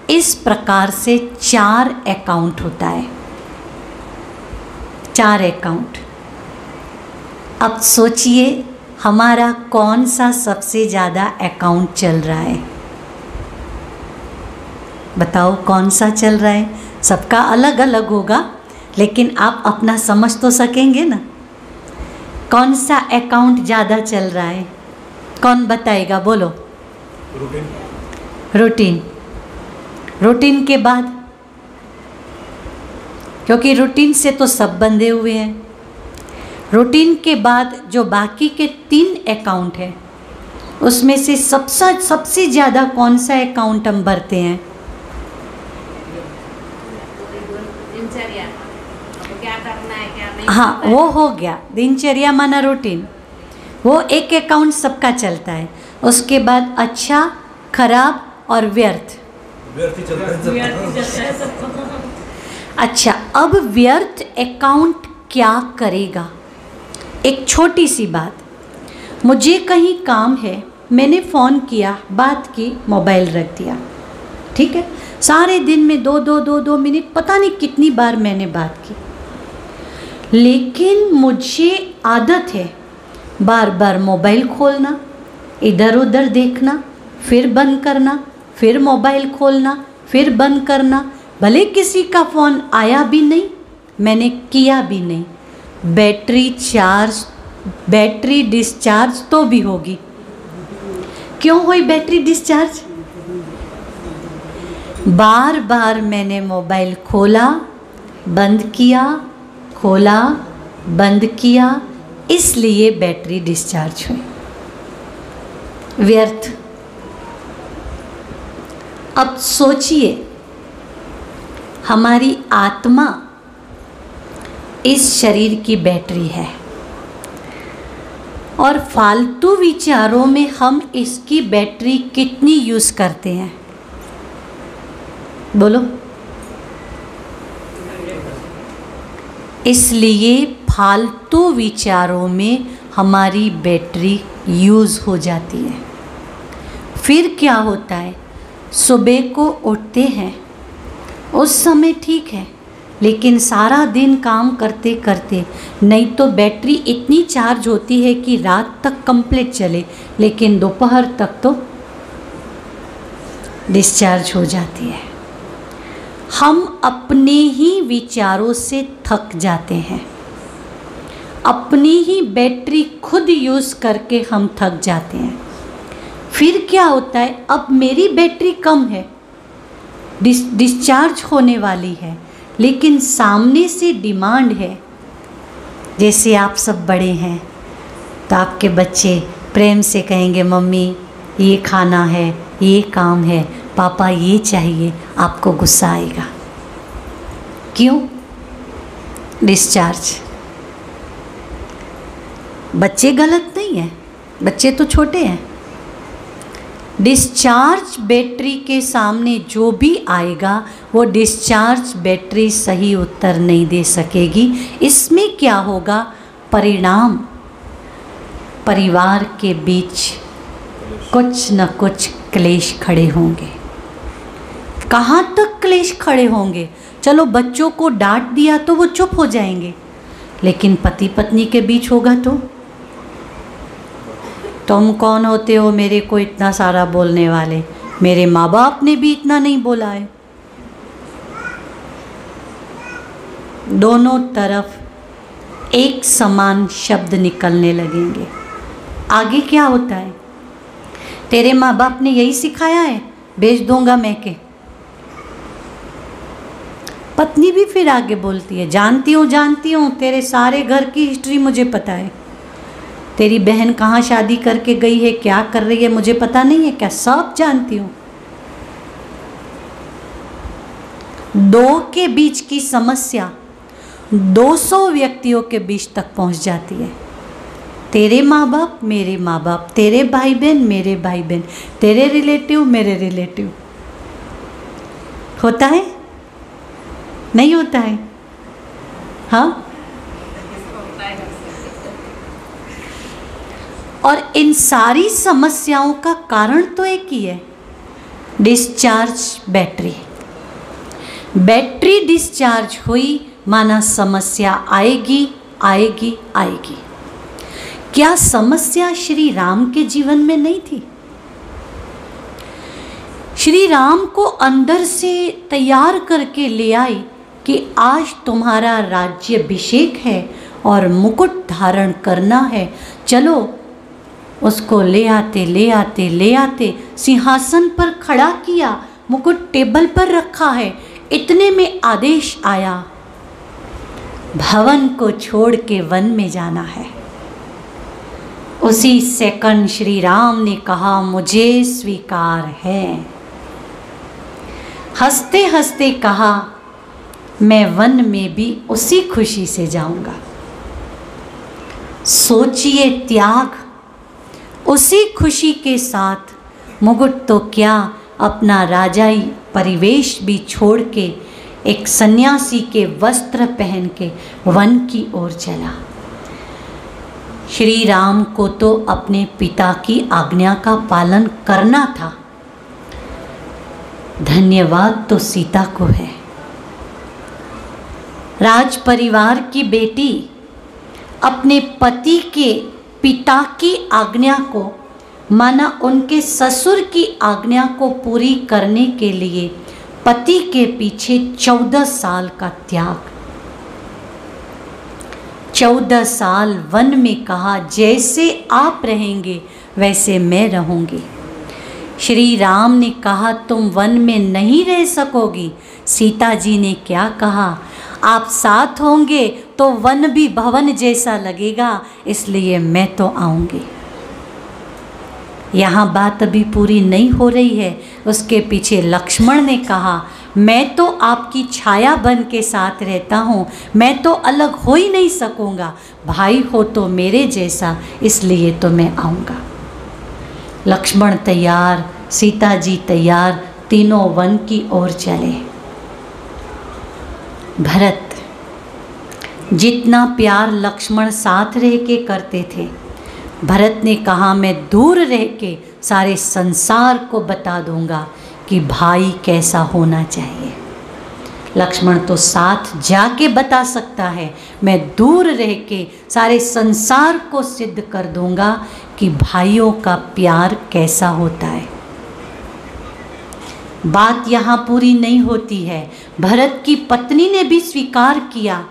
इस प्रकार से 4 अकाउंट होता है, 4 अकाउंट। अब सोचिए हमारा कौन सा सबसे ज़्यादा अकाउंट चल रहा है, बताओ कौन सा चल रहा है। सबका अलग अलग होगा, लेकिन आप अपना समझ तो सकेंगे ना, कौन सा अकाउंट ज़्यादा चल रहा है, कौन बताएगा, बोलो। रूटीन। रूटीन के बाद क्योंकि रूटीन से तो सब बंधे हुए हैं। रूटीन के बाद जो बाकी के 3 अकाउंट हैं, उसमें से सबसे ज़्यादा कौन सा अकाउंट हम भरते हैं? दिनचर्या, आपको क्या करना है क्या नहीं। हाँ, वो हो गया दिनचर्या माना रूटीन, वो एक अकाउंट सबका चलता है। उसके बाद अच्छा, खराब और व्यर्थ। व्यर्थ ही चलता है। अच्छा, अब व्यर्थ अकाउंट क्या करेगा? एक छोटी सी बात, मुझे कहीं काम है, मैंने फ़ोन किया, बात की, मोबाइल रख दिया, ठीक है। सारे दिन में दो मिनट पता नहीं कितनी बार मैंने बात की, लेकिन मुझे आदत है बार बार मोबाइल खोलना, इधर उधर देखना, फिर बंद करना, फिर मोबाइल खोलना, फिर बंद करना। भले किसी का फ़ोन आया भी नहीं, मैंने किया भी नहीं, बैटरी डिस्चार्ज तो भी होगी। क्यों हुई बैटरी डिस्चार्ज? बार बार मैंने मोबाइल खोला, बंद किया, खोला, बंद किया, इसलिए बैटरी डिस्चार्ज हुई। व्यर्थ। अब सोचिए, हमारी आत्मा इस शरीर की बैटरी है और फालतू विचारों में हम इसकी बैटरी कितनी यूज़ करते हैं? बोलो। इसलिए फालतू विचारों में हमारी बैटरी यूज़ हो जाती है। फिर क्या होता है? सुबह को उठते हैं, उस समय ठीक है, लेकिन सारा दिन काम करते करते नहीं तो बैटरी इतनी चार्ज होती है कि रात तक कंप्लीट चले, लेकिन दोपहर तक तो डिस्चार्ज हो जाती है। हम अपने ही विचारों से थक जाते हैं, अपनी ही बैटरी खुद यूज़ करके हम थक जाते हैं। फिर क्या होता है? अब मेरी बैटरी कम है, डिस्चार्ज होने वाली है, लेकिन सामने से डिमांड है। जैसे आप सब बड़े हैं तो आपके बच्चे प्रेम से कहेंगे, मम्मी ये खाना है, ये काम है, पापा ये चाहिए, आपको गुस्सा आएगा। क्यों? डिस्चार्ज। बच्चे गलत नहीं है, बच्चे तो छोटे हैं। डिस्चार्ज बैटरी के सामने जो भी आएगा वो डिस्चार्ज बैटरी सही उत्तर नहीं दे सकेगी। इसमें क्या होगा? परिणाम, परिवार के बीच कुछ न कुछ क्लेश खड़े होंगे। कहाँ तक क्लेश खड़े होंगे? चलो बच्चों को डांट दिया तो वो चुप हो जाएंगे, लेकिन पति पत्नी के बीच होगा तो तुम कौन होते हो मेरे को इतना सारा बोलने वाले? मेरे माँ बाप ने भी इतना नहीं बोला है। दोनों तरफ एक समान शब्द निकलने लगेंगे। आगे क्या होता है? तेरे माँ बाप ने यही सिखाया है, बेच दूंगा मैं के। पत्नी भी फिर आगे बोलती है, जानती हूँ, तेरे सारे घर की हिस्ट्री मुझे पता है। तेरी बहन कहाँ शादी करके गई है, क्या कर रही है, मुझे पता नहीं है क्या? सब जानती हूँ। दो के बीच की समस्या 200 व्यक्तियों के बीच तक पहुँच जाती है। तेरे माँ बाप, मेरे माँ बाप, तेरे भाई बहन, मेरे भाई बहन, तेरे रिलेटिव, मेरे रिलेटिव। होता है? नहीं होता है? हाँ। और इन सारी समस्याओं का कारण तो एक ही है, डिस्चार्ज बैटरी। बैटरी डिस्चार्ज हुई माना समस्या आएगी, आएगी, आएगी। क्या समस्या श्री राम के जीवन में नहीं थी? श्री राम को अंदर से तैयार करके ले आई कि आज तुम्हारा राज्याभिषेक है और मुकुट धारण करना है, चलो। उसको ले आते सिंहासन पर खड़ा किया, मुकुट टेबल पर रखा है। इतने में आदेश आया, भवन को छोड़ के वन में जाना है। उसी सेकंड श्री राम ने कहा मुझे स्वीकार है। हंसते हंसते कहा मैं वन में भी उसी खुशी से जाऊंगा। सोचिए त्याग, उसी खुशी के साथ मुकुट तो क्या अपना राजाई परिवेश भी छोड़ के एक सन्यासी के वस्त्र पहन के वन की ओर चला। श्री राम को तो अपने पिता की आज्ञा का पालन करना था। धन्यवाद तो सीता को है। राज परिवार की बेटी अपने पति के पिता की आज्ञा को माना उनके ससुर की आज्ञा को पूरी करने के लिए पति के पीछे 14 साल का त्याग। 14 साल वन में कहा जैसे आप रहेंगे वैसे मैं रहूंगी। श्री राम ने कहा तुम वन में नहीं रह सकोगी। सीता जी ने क्या कहा, आप साथ होंगे तो वन भी भवन जैसा लगेगा, इसलिए मैं तो आऊंगी। यहाँ बात अभी पूरी नहीं हो रही है। उसके पीछे लक्ष्मण ने कहा मैं तो आपकी छाया बन के साथ रहता हूँ, मैं तो अलग हो ही नहीं सकूँगा, भाई हो तो मेरे जैसा, इसलिए तो मैं आऊँगा। लक्ष्मण तैयार, सीता जी तैयार, तीनों वन की ओर चले। भरत, जितना प्यार लक्ष्मण साथ रह के करते थे, भरत ने कहा मैं दूर रह के सारे संसार को बता दूंगा कि भाई कैसा होना चाहिए। लक्ष्मण तो साथ जाके बता सकता है, मैं दूर रह के सारे संसार को सिद्ध कर दूंगा कि भाइयों का प्यार कैसा होता है। बात यहाँ पूरी नहीं होती है। भरत की पत्नी ने भी स्वीकार किया,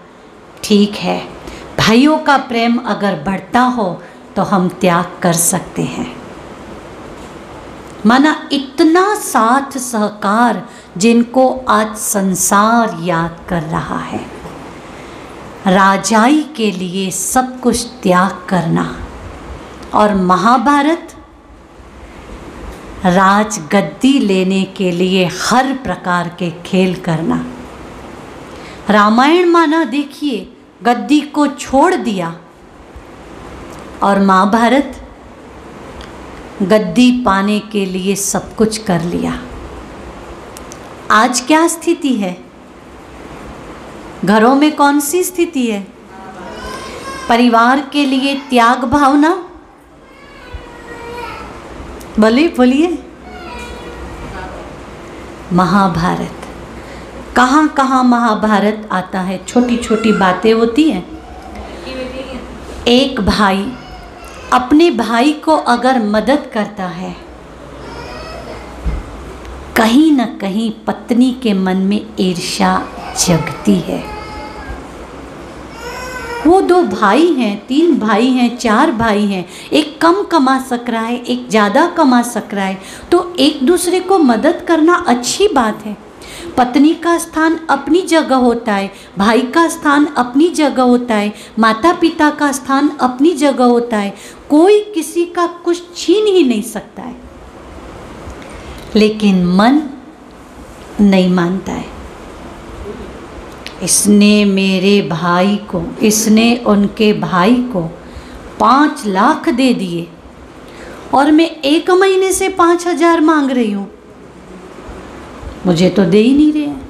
ठीक है भाइयों का प्रेम अगर बढ़ता हो तो हम त्याग कर सकते हैं। माना इतना साथ सहकार जिनको आज संसार याद कर रहा है। राजाई के लिए सब कुछ त्याग करना। और महाभारत, राज गद्दी लेने के लिए हर प्रकार के खेल करना। रामायण माना देखिए गद्दी को छोड़ दिया, और महाभारत गद्दी पाने के लिए सब कुछ कर लिया। आज क्या स्थिति है? घरों में कौन सी स्थिति है? परिवार के लिए त्याग भावना। बोलिए। महाभारत, कहाँ कहाँ महाभारत आता है। छोटी छोटी बातें होती हैं। एक भाई अपने भाई को अगर मदद करता है, कहीं न कहीं पत्नी के मन में ईर्ष्या जगती है। वो 2 भाई हैं, 3 भाई हैं, 4 भाई हैं, एक कम कमा सक रहा है, एक ज़्यादा कमा सक रहा है, तो एक दूसरे को मदद करना अच्छी बात है। पत्नी का स्थान अपनी जगह होता है, भाई का स्थान अपनी जगह होता है, माता पिता का स्थान अपनी जगह होता है। कोई किसी का कुछ छीन ही नहीं सकता है, लेकिन मन नहीं मानता है। इसने मेरे भाई को, इसने उनके भाई को 5 लाख दे दिए और मैं 1 महीने से 5,000 मांग रही हूँ, मुझे तो दे ही नहीं रहे हैं।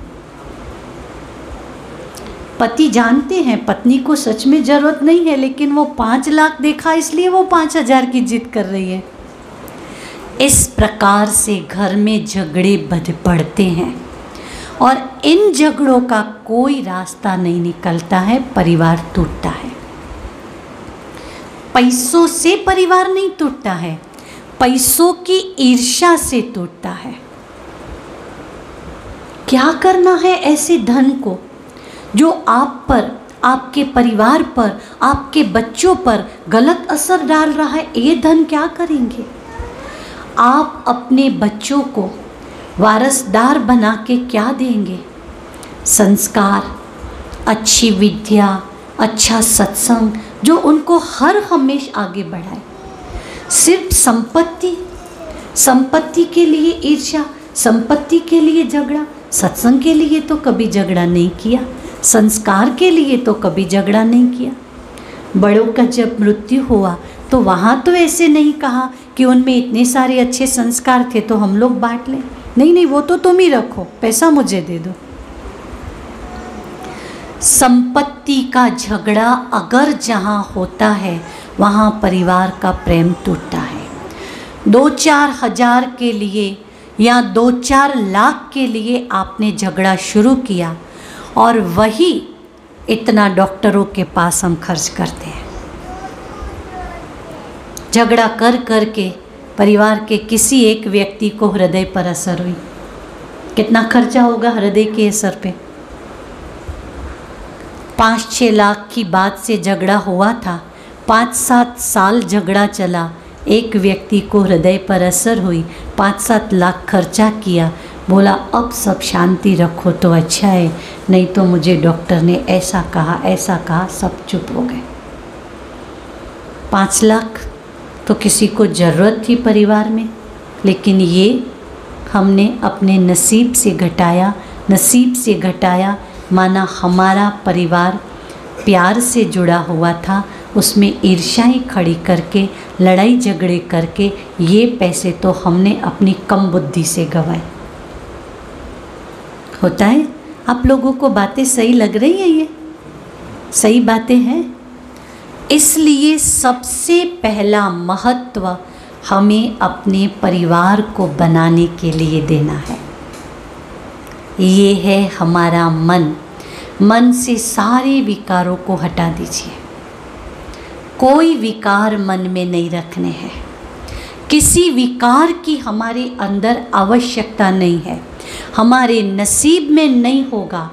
पति जानते हैं पत्नी को सच में ज़रूरत नहीं है, लेकिन वो 5 लाख देखा इसलिए वो 5,000 की जिद कर रही है। इस प्रकार से घर में झगड़े बढ़ते हैं और इन झगड़ों का कोई रास्ता नहीं निकलता है, परिवार टूटता है। पैसों से परिवार नहीं टूटता है, पैसों की ईर्ष्या से टूटता है। क्या करना है ऐसे धन को जो आप पर, आपके परिवार पर, आपके बच्चों पर गलत असर डाल रहा है? ये धन क्या करेंगे? आप अपने बच्चों को वारसदार बना के क्या देंगे? संस्कार, अच्छी विद्या, अच्छा सत्संग जो उनको हर हमेश आगे बढ़ाए। सिर्फ संपत्ति के लिए ईर्ष्या, संपत्ति के लिए झगड़ा, सत्संग के लिए तो कभी झगड़ा नहीं किया, संस्कार के लिए तो कभी झगड़ा नहीं किया। बड़ों का जब मृत्यु हुआ तो वहाँ तो ऐसे नहीं कहा कि उनमें इतने सारे अच्छे संस्कार थे तो हम लोग बांट लें। नहीं, वो तो तुम ही रखो, पैसा मुझे दे दो। संपत्ति का झगड़ा अगर जहाँ होता है वहाँ परिवार का प्रेम टूटता है। 2-4 हज़ार के लिए या 2-4 लाख के लिए आपने झगड़ा शुरू किया और वही इतना डॉक्टरों के पास हम खर्च करते हैं। झगड़ा कर कर के परिवार के किसी एक व्यक्ति को हृदय पर असर हुई, कितना खर्चा होगा हृदय के असर पे। 5-6 लाख की बात से झगड़ा हुआ था, 5-7 साल झगड़ा चला, एक व्यक्ति को हृदय पर असर हुई, 5-7 लाख खर्चा किया, बोला अब सब शांति रखो तो अच्छा है, नहीं तो मुझे डॉक्टर ने ऐसा कहा, सब चुप हो गए। 5 लाख तो किसी को ज़रूरत थी परिवार में, लेकिन ये हमने अपने नसीब से घटाया, माना हमारा परिवार प्यार से जुड़ा हुआ था, उसमें ईर्ष्याएं खड़ी करके, लड़ाई झगड़े करके ये पैसे तो हमने अपनी कम बुद्धि से गंवाए। होता है? आप लोगों को बातें सही लग रही हैं? ये सही बातें हैं। इसलिए सबसे पहला महत्व हमें अपने परिवार को बनाने के लिए देना है। ये है हमारा मन से सारे विकारों को हटा दीजिए। कोई विकार मन में नहीं रखने हैं, किसी विकार की हमारे अंदर आवश्यकता नहीं है। हमारे नसीब में नहीं होगा,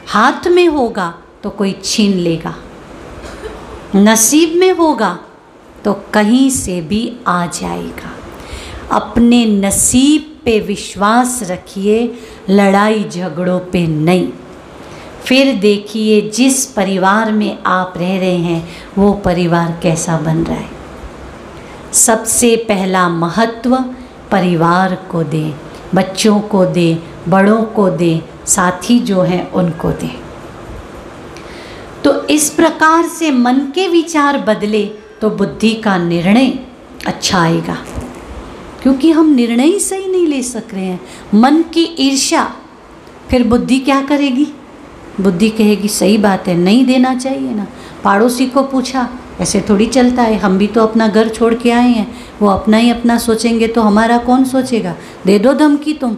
हाथ में होगा तो कोई छीन लेगा, नसीब में होगा तो कहीं से भी आ जाएगा। अपने नसीब पे विश्वास रखिए, लड़ाई झगड़ों पे नहीं। फिर देखिए जिस परिवार में आप रह रहे हैं वो परिवार कैसा बन रहा है। सबसे पहला महत्व परिवार को दें, बच्चों को दें, बड़ों को दें, साथी जो हैं उनको दें। तो इस प्रकार से मन के विचार बदले तो बुद्धि का निर्णय अच्छा आएगा, क्योंकि हम निर्णय ही सही नहीं ले सक रहे हैं। मन की ईर्ष्या, फिर बुद्धि क्या करेगी? बुद्धि कहेगी सही बात है, नहीं देना चाहिए ना। पड़ोसी को पूछा, ऐसे थोड़ी चलता है, हम भी तो अपना घर छोड़ के आए हैं, वो अपना ही अपना सोचेंगे तो हमारा कौन सोचेगा? दे दो धमकी तुम।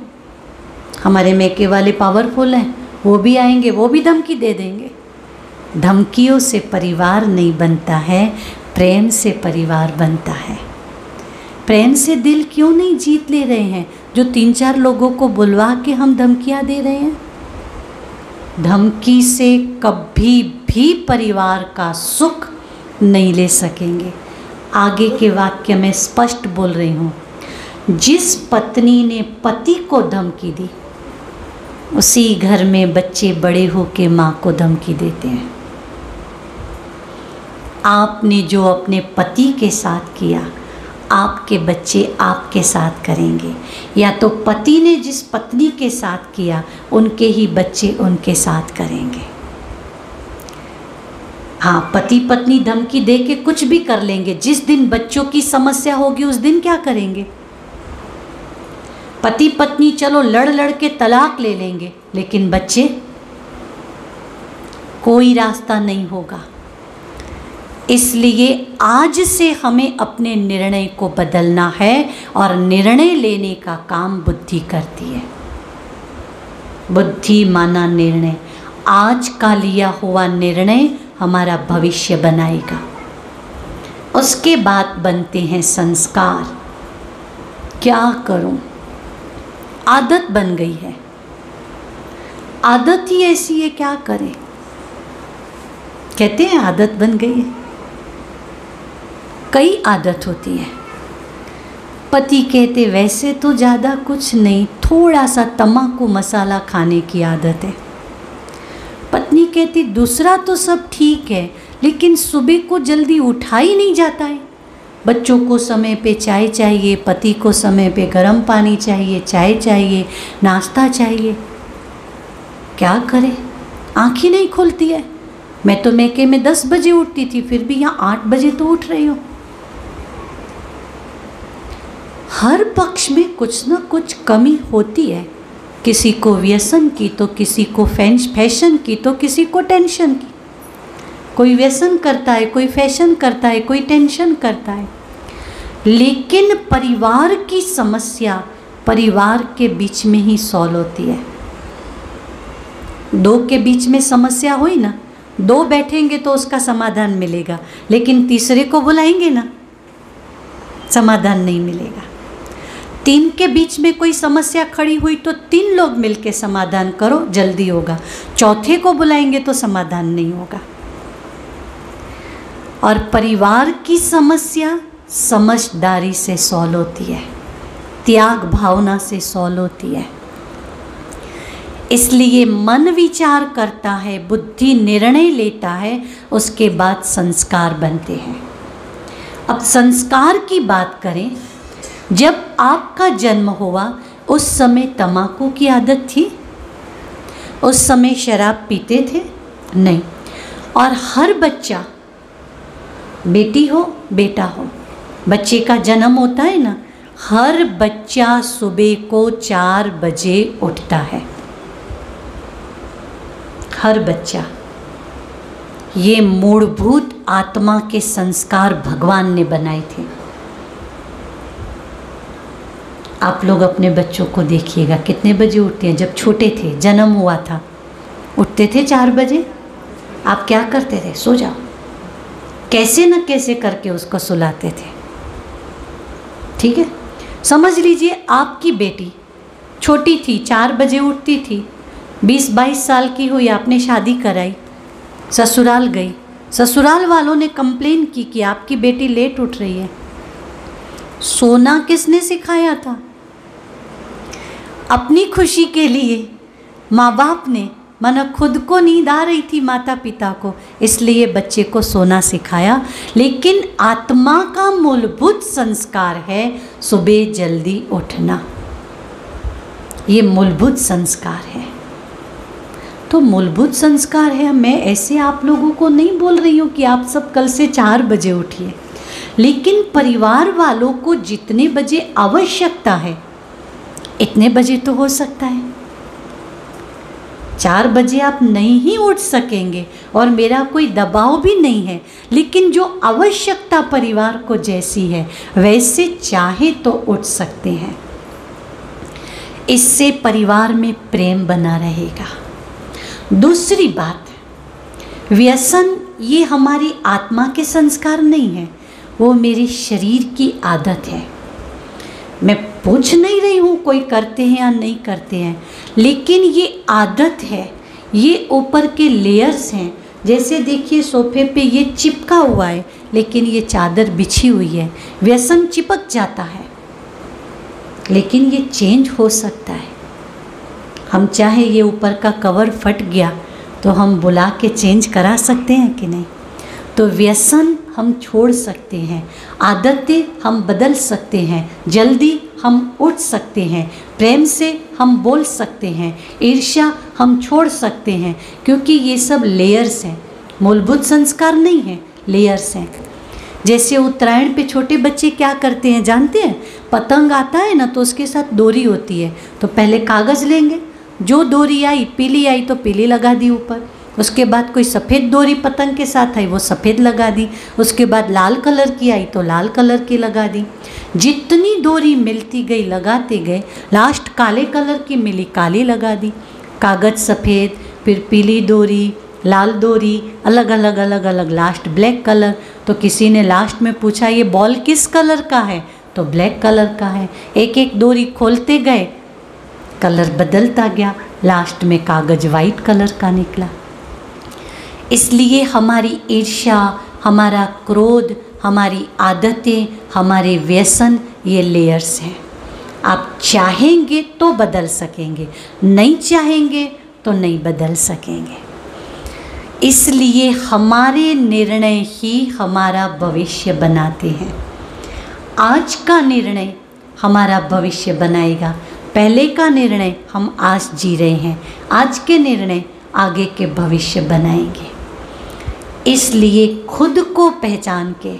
हमारे मैके वाले पावरफुल हैं, वो भी आएंगे, वो भी धमकी दे देंगे। धमकियों से परिवार नहीं बनता है, प्रेम से परिवार बनता है। प्रेम से दिल क्यों नहीं जीत ले रहे हैं? जो 3-4 लोगों को बुलवा के हम धमकियां दे रहे हैं। धमकी से कभी भी परिवार का सुख नहीं ले सकेंगे। आगे के वाक्य में स्पष्ट बोल रही हूँ, जिस पत्नी ने पति को धमकी दी उसी घर में बच्चे बड़े होकर माँ को धमकी देते हैं। आपने जो अपने पति के साथ किया, आपके बच्चे आपके साथ करेंगे, या तो पति ने जिस पत्नी के साथ किया उनके ही बच्चे उनके साथ करेंगे। हाँ, पति पत्नी धमकी दे के कुछ भी कर लेंगे, जिस दिन बच्चों की समस्या होगी उस दिन क्या करेंगे? पति पत्नी चलो लड़ के तलाक ले लेंगे, लेकिन बच्चे, कोई रास्ता नहीं होगा। इसलिए आज से हमें अपने निर्णय को बदलना है, और निर्णय लेने का काम बुद्धि करती है। बुद्धि माना निर्णय। आज का लिया हुआ निर्णय हमारा भविष्य बनाएगा। उसके बाद बनते हैं संस्कार। क्या करूं? आदत बन गई है, आदत ही ऐसी है, क्या करें? कहते हैं आदत बन गई है। कई आदत होती है। पति कहते वैसे तो ज़्यादा कुछ नहीं, थोड़ा सा तम्बाकू मसाला खाने की आदत है। पत्नी पत्नी कहती दूसरा तो सब ठीक है, लेकिन सुबह को जल्दी उठा ही नहीं जाता है। बच्चों को समय पे चाय चाहिए, पति को समय पे गर्म पानी चाहिए, चाय चाहिए, नाश्ता चाहिए। क्या करें, आँख ही नहीं खुलती है। मैं तो मैके में 10 बजे उठती थी, फिर भी यहाँ 8 बजे तो उठ रही हूँ। हर पक्ष में कुछ ना कुछ कमी होती है। किसी को व्यसन की तो किसी को फैशन की तो किसी को टेंशन की। कोई व्यसन करता है, कोई फैशन करता है, कोई टेंशन करता है। लेकिन परिवार की समस्या परिवार के बीच में ही सॉल्व होती है। दो के बीच में समस्या हुई ना, दो बैठेंगे तो उसका समाधान मिलेगा, लेकिन तीसरे को बुलाएंगे ना, समाधान नहीं मिलेगा। 3 के बीच में कोई समस्या खड़ी हुई तो 3 लोग मिलकर समाधान करो, जल्दी होगा। चौथे को बुलाएंगे तो समाधान नहीं होगा। और परिवार की समस्या समझदारी से सॉल्व होती है, त्याग भावना से सॉल्व होती है। इसलिए मन विचार करता है, बुद्धि निर्णय लेता है, उसके बाद संस्कार बनते हैं। अब संस्कार की बात करें, जब आपका जन्म हुआ उस समय तंबाकू की आदत थी? उस समय शराब पीते थे? नहीं। और हर बच्चा, बेटी हो बेटा हो, बच्चे का जन्म होता है ना, हर बच्चा सुबह को 4 बजे उठता है। हर बच्चा। ये मूलभूत आत्मा के संस्कार भगवान ने बनाए थे। आप लोग अपने बच्चों को देखिएगा कितने बजे उठते हैं। जब छोटे थे, जन्म हुआ था, उठते थे 4 बजे। आप क्या करते थे? सो जाओ। कैसे न कैसे करके उसको सुलाते थे। ठीक है, समझ लीजिए आपकी बेटी छोटी थी, 4 बजे उठती थी, 20-22 साल की हुई, आपने शादी कराई, ससुराल गई, ससुराल वालों ने कंप्लेन की कि आपकी बेटी लेट उठ रही है। सोना किसने सिखाया था? अपनी खुशी के लिए माँ बाप ने, माना खुद को नींद आ रही थी माता पिता को, इसलिए बच्चे को सोना सिखाया। लेकिन आत्मा का मूलभूत संस्कार है सुबह जल्दी उठना। ये मूलभूत संस्कार है। तो मूलभूत संस्कार है। मैं ऐसे आप लोगों को नहीं बोल रही हूँ कि आप सब कल से 4 बजे उठिए, लेकिन परिवार वालों को जितने बजे आवश्यकता है इतने बजे तो हो सकता है। 4 बजे आप नहीं ही उठ सकेंगे और मेरा कोई दबाव भी नहीं है, लेकिन जो आवश्यकता परिवार को जैसी है वैसे चाहे तो उठ सकते हैं। इससे परिवार में प्रेम बना रहेगा। दूसरी बात, व्यसन ये हमारी आत्मा के संस्कार नहीं है, वो मेरे शरीर की आदत है। मैं पूछ नहीं रही हूँ कोई करते हैं या नहीं करते हैं, लेकिन ये आदत है, ये ऊपर के लेयर्स हैं। जैसे देखिए सोफे पे ये चिपका हुआ है, लेकिन ये चादर बिछी हुई है। व्यसन चिपक जाता है, लेकिन ये चेंज हो सकता है। हम चाहे ये ऊपर का कवर फट गया तो हम बुला के चेंज करा सकते हैं कि नहीं? तो व्यसन हम छोड़ सकते हैं, आदतें हम बदल सकते हैं, जल्दी हम उठ सकते हैं, प्रेम से हम बोल सकते हैं, ईर्ष्या हम छोड़ सकते हैं, क्योंकि ये सब लेयर्स हैं, मूलभूत संस्कार नहीं है, लेयर्स हैं। जैसे उत्तरायण पे छोटे बच्चे क्या करते हैं जानते हैं? पतंग आता है ना तो उसके साथ डोरी होती है, तो पहले कागज़ लेंगे, जो डोरी आई पीली आई तो पीली लगा दी ऊपर, उसके बाद कोई सफ़ेद डोरी पतंग के साथ आई वो सफ़ेद लगा दी, उसके बाद लाल कलर की आई तो लाल कलर की लगा दी। जितनी डोरी मिलती गई लगाते गए, लास्ट काले कलर की मिली काली लगा दी। कागज़ सफ़ेद, फिर पीली डोरी, लाल डोरी, अलग अलग अलग अलग, लास्ट ब्लैक कलर। तो किसी ने लास्ट में पूछा ये बॉल किस कलर का है? तो ब्लैक कलर का है। एक एक डोरी खोलते गए, कलर बदलता गया, लास्ट में कागज़ वाइट कलर का निकला। इसलिए हमारी ईर्ष्या, हमारा क्रोध, हमारी आदतें, हमारे व्यसन ये लेयर्स हैं। आप चाहेंगे तो बदल सकेंगे, नहीं चाहेंगे तो नहीं बदल सकेंगे। इसलिए हमारे निर्णय ही हमारा भविष्य बनाते हैं। आज का निर्णय हमारा भविष्य बनाएगा। पहले का निर्णय हम आज जी रहे हैं, आज के निर्णय आगे के भविष्य बनाएंगे। इसलिए खुद को पहचान के,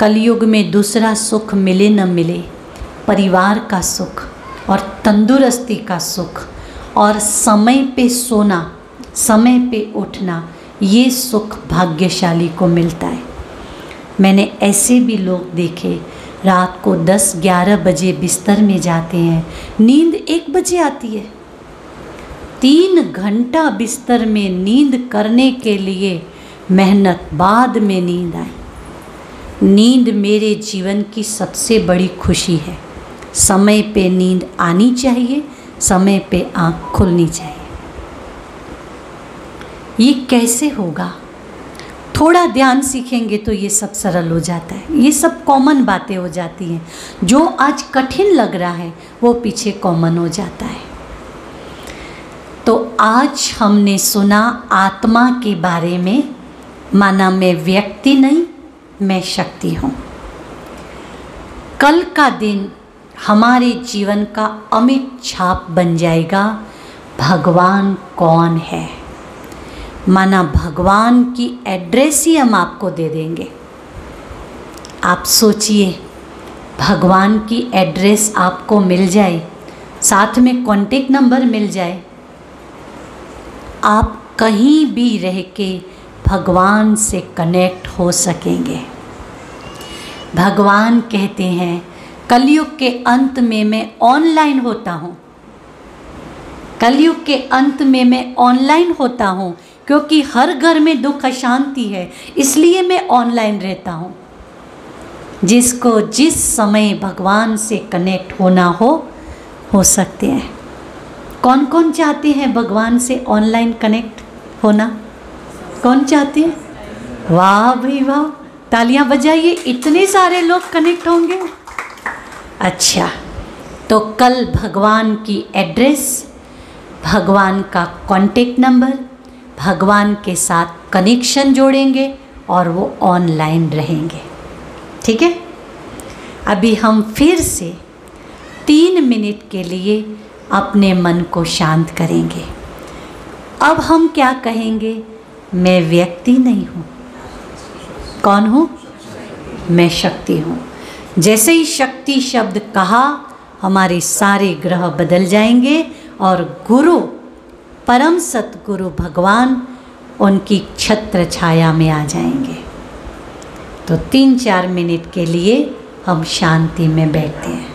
कलयुग में दूसरा सुख मिले न मिले, परिवार का सुख और तंदुरुस्ती का सुख और समय पे सोना, समय पे उठना, ये सुख भाग्यशाली को मिलता है। मैंने ऐसे भी लोग देखे रात को 10-11 बजे बिस्तर में जाते हैं, नींद 1 बजे आती है। 3 घंटा बिस्तर में नींद करने के लिए मेहनत, बाद में नींद आई। नींद मेरे जीवन की सबसे बड़ी खुशी है। समय पे नींद आनी चाहिए, समय पे आँख खुलनी चाहिए। ये कैसे होगा? थोड़ा ध्यान सीखेंगे तो ये सब सरल हो जाता है। ये सब कॉमन बातें हो जाती हैं। जो आज कठिन लग रहा है वो पीछे कॉमन हो जाता है। तो आज हमने सुना आत्मा के बारे में, माना मैं व्यक्ति नहीं, मैं शक्ति हूँ। कल का दिन हमारे जीवन का अमिट छाप बन जाएगा, भगवान कौन है। माना भगवान की एड्रेस ही हम आपको दे देंगे। आप सोचिए, भगवान की एड्रेस आपको मिल जाए, साथ में कॉन्टेक्ट नंबर मिल जाए, आप कहीं भी रह के भगवान से कनेक्ट हो सकेंगे। भगवान कहते हैं कलयुग के अंत में मैं ऑनलाइन होता हूँ। कलयुग के अंत में मैं ऑनलाइन होता हूँ क्योंकि हर घर में दुख अशांति है, इसलिए मैं ऑनलाइन रहता हूँ। जिसको जिस समय भगवान से कनेक्ट होना हो सकते हैं। कौन कौन चाहते हैं भगवान से ऑनलाइन कनेक्ट होना? कौन चाहते हैं? वाह भाई वाह, तालियां बजाइए, इतने सारे लोग कनेक्ट होंगे। अच्छा, तो कल भगवान की एड्रेस, भगवान का कॉन्टेक्ट नंबर, भगवान के साथ कनेक्शन जोड़ेंगे और वो ऑनलाइन रहेंगे। ठीक है? अभी हम फिर से 3 मिनट के लिए अपने मन को शांत करेंगे। अब हम क्या कहेंगे? मैं व्यक्ति नहीं हूँ। कौन हूँ? मैं शक्ति हूँ। जैसे ही शक्ति शब्द कहा, हमारे सारे ग्रह बदल जाएंगे और गुरु, परम सतगुरु भगवान उनकी छत्र छाया में आ जाएंगे। तो 3-4 मिनट के लिए हम शांति में बैठते हैं।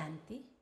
शांति।